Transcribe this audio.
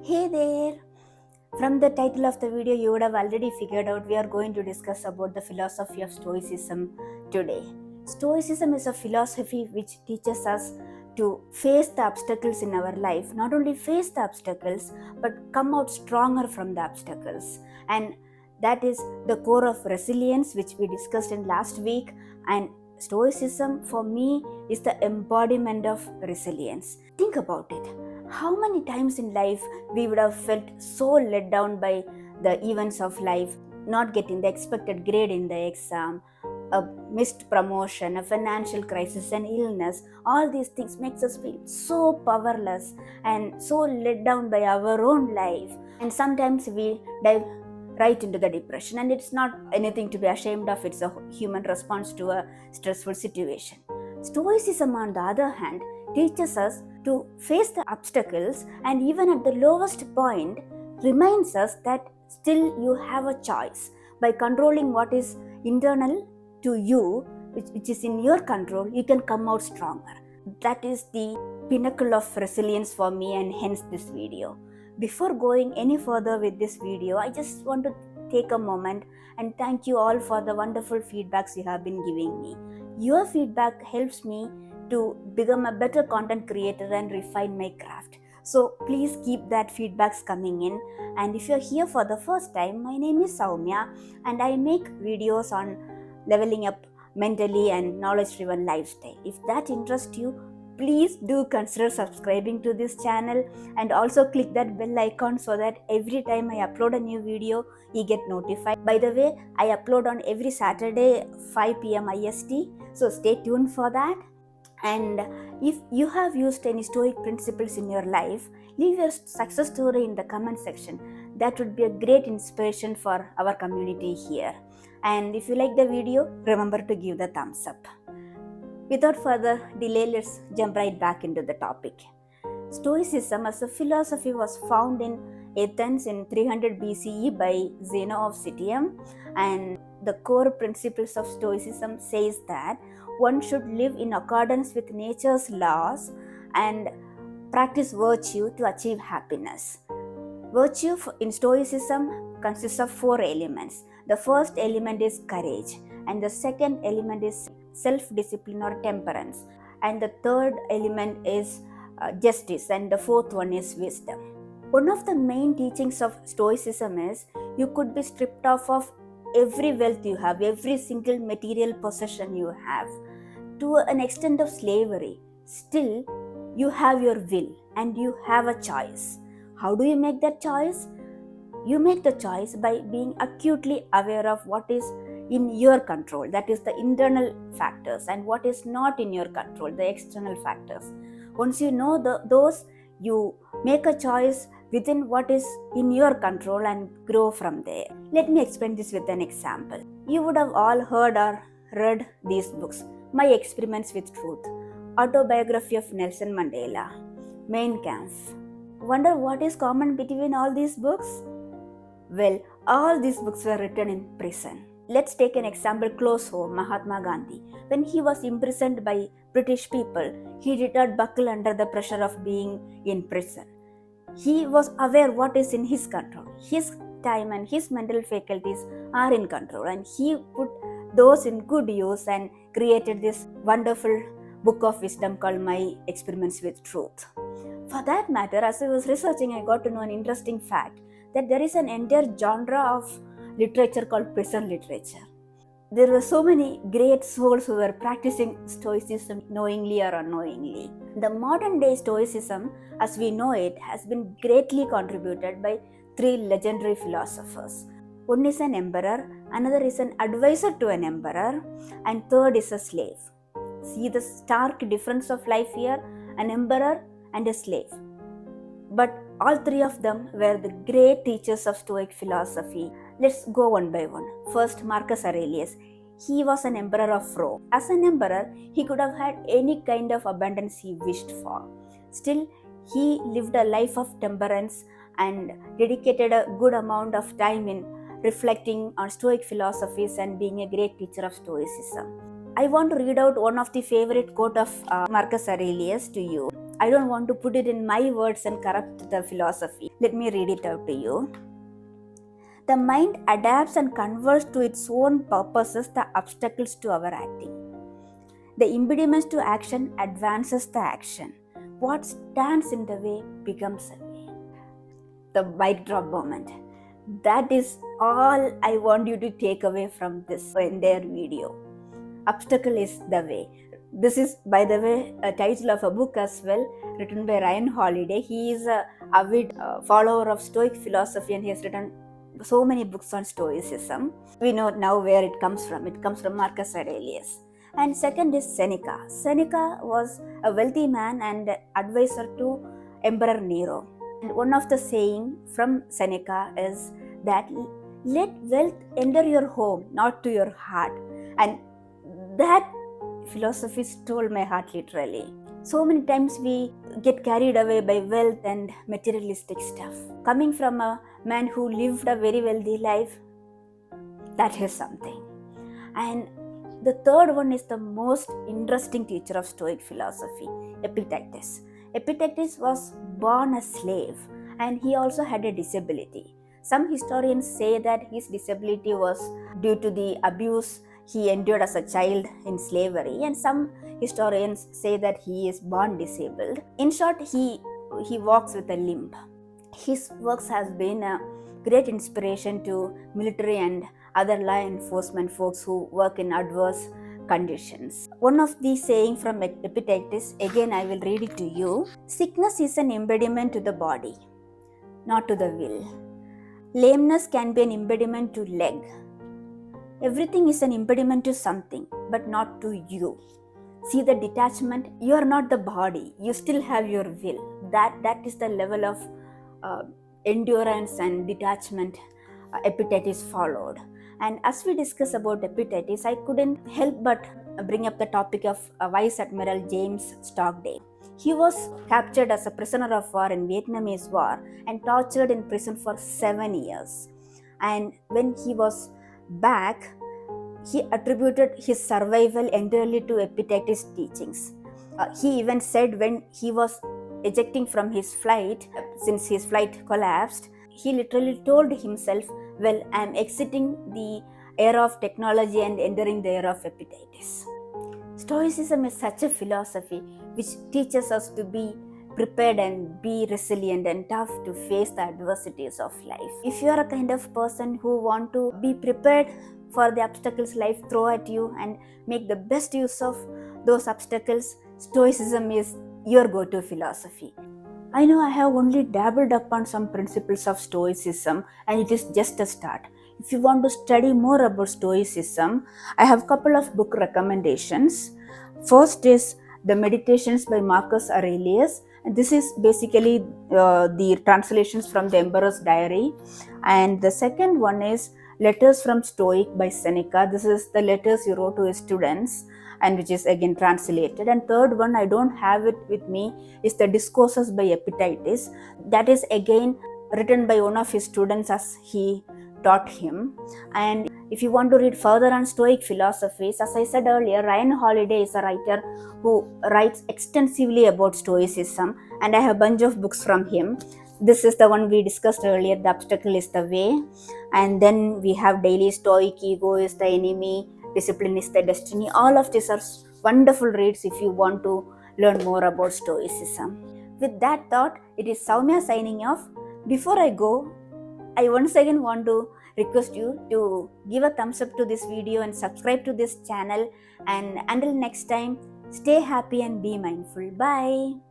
Hey there! From the title of the video, you would have already figured out we are going to discuss about the philosophy of Stoicism today. Stoicism is a philosophy which teaches us to face the obstacles in our life, not only face the obstacles, but come out stronger from the obstacles. And that is the core of resilience, which we discussed in last week. And Stoicism, for me, is the embodiment of resilience. Think about it. How many times in life we would have felt so let down by the events of life, not getting the expected grade in the exam, a missed promotion, a financial crisis, an illness. All these things makes us feel so powerless and so let down by our own life. And sometimes we dive right into the depression, and it's not anything to be ashamed of. It's a human response to a stressful situation. Stoicism, on the other hand, teaches us to face the obstacles, and even at the lowest point reminds us that still you have a choice. By controlling what is internal to you, which is in your control, you can come out stronger. That is the pinnacle of resilience for me, and hence this video. Before going any further with this video, I just want to take a moment and thank you all for the wonderful feedbacks you have been giving me. Your feedback helps me to become a better content creator and refine my craft. So please keep that feedbacks coming in. And if you're here for the first time, my name is Soumya, and I make videos on leveling up mentally and knowledge-driven lifestyle. If that interests you, please do consider subscribing to this channel, and also click that bell icon so that every time I upload a new video, you get notified. By the way, I upload on every Saturday 5 p.m. IST, so stay tuned for that. And if you have used any Stoic principles in your life, leave your success story in the comment section. That would be a great inspiration for our community here. And if you like the video, remember to give the thumbs up. Without further delay, let's jump right back into the topic. Stoicism as a philosophy was found in Athens in 300 BCE by Zeno of Citium, and the core principles of Stoicism says that one should live in accordance with nature's laws and practice virtue to achieve happiness. Virtue in Stoicism consists of 4 elements. The first element is courage, and the second element is self-discipline or temperance, and the third element is justice, and the fourth one is wisdom. One of the main teachings of Stoicism is you could be stripped off of every wealth you have, every single material possession you have, to an extent of slavery. Still, you have your will and you have a choice. How do you make that choice? You make the choice by being acutely aware of what is in your control, that is the internal factors, and what is not in your control, the external factors. Once you know those, you make a choice within what is in your control and grow from there. Let me explain this with an example. You would have all heard or read these books: My Experiments with Truth, Autobiography of Nelson Mandela, Mein Kampf. Wonder what is common between all these books? Well, all these books were written in prison. Let's take an example close home, Mahatma Gandhi. When he was imprisoned by British people, he did not buckle under the pressure of being in prison. He was aware what is in his control. His time and his mental faculties are in control, and he put those in good use and created this wonderful book of wisdom called My Experiments with Truth. For that matter, as I was researching, I got to know an interesting fact that there is an entire genre of literature called prison literature. There were so many great souls who were practicing Stoicism knowingly or unknowingly. The modern day Stoicism, as we know it, has been greatly contributed by 3 legendary philosophers. One is an emperor, another is an advisor to an emperor, and third is a slave. See the stark difference of life here: an emperor and a slave. But all 3 of them were the great teachers of Stoic philosophy. Let's go one by one. First, Marcus Aurelius. He was an emperor of Rome. As an emperor, he could have had any kind of abundance he wished for. Still, he lived a life of temperance and dedicated a good amount of time in reflecting on Stoic philosophies and being a great teacher of Stoicism. I want to read out one of the favorite quote of Marcus Aurelius to you. I don't want to put it in my words and corrupt the philosophy. Let me read it out to you. The mind adapts and converts to its own purposes the obstacles to our acting. The impediments to action advances the action. What stands in the way becomes a way. The mic drop moment. That is all I want you to take away from this entire video. Obstacle is the way. This is, by the way, a title of a book as well, written by Ryan Holiday. He is a avid follower of Stoic philosophy, and he has written so many books on Stoicism. We know now where it comes from. It comes from Marcus Aurelius. And second is Seneca. Seneca was a wealthy man and advisor to Emperor Nero. And one of the saying from Seneca is that let wealth enter your home, not to your heart. And that philosophy stole my heart literally. So many times we get carried away by wealth and materialistic stuff. Coming from a man who lived a very wealthy life, that is something. And the third one is the most interesting teacher of Stoic philosophy, Epictetus. Epictetus was born a slave and he also had a disability. Some historians say that his disability was due to the abuse he endured as a child in slavery, and some historians say that he is born disabled. In short, he walks with a limp. His works has been a great inspiration to military and other law enforcement folks who work in adverse conditions. One of the saying from Epictetus, again I will read it to you. Sickness is an impediment to the body, not to the will. Lameness can be an impediment to leg. Everything is an impediment to something, but not to you. See the detachment? You are not the body. You still have your will. That is the level of endurance and detachment Epictetus followed. And as we discuss about Epictetus, I couldn't help but bring up the topic of Vice Admiral James Stockdale. He was captured as a prisoner of war in Vietnamese War and tortured in prison for 7 years. And when he was back, he attributed his survival entirely to Epictetus' teachings. He even said when he was ejecting from his flight, since his flight collapsed, he literally told himself, well, I am exiting the era of technology and entering the era of Epictetus. Stoicism is such a philosophy which teaches us to be prepared and be resilient and tough to face the adversities of life. If you are a kind of person who want to be prepared for the obstacles life throw at you and make the best use of those obstacles, Stoicism is your go-to philosophy. I know I have only dabbled upon some principles of Stoicism and it is just a start. If you want to study more about Stoicism, I have a couple of book recommendations. First is The Meditations by Marcus Aurelius. And this is basically the translations from the Emperor's Diary. And the second one is Letters from Stoic by Seneca. This is the letters he wrote to his students and which is again translated. And third one, I don't have it with me, is the Discourses by Epictetus. That is again written by one of his students as he taught him. And if you want to read further on Stoic philosophies, as I said earlier, Ryan Holiday is a writer who writes extensively about Stoicism, and I have a bunch of books from him. This is the one we discussed earlier, The Obstacle is the Way. And then we have Daily Stoic, Ego is the Enemy, Discipline is the Destiny. All of these are wonderful reads if you want to learn more about Stoicism. With that thought, it is Soumya signing off. Before I go, I once again want to request you to give a thumbs up to this video and subscribe to this channel. And until next time, stay happy and be mindful. Bye.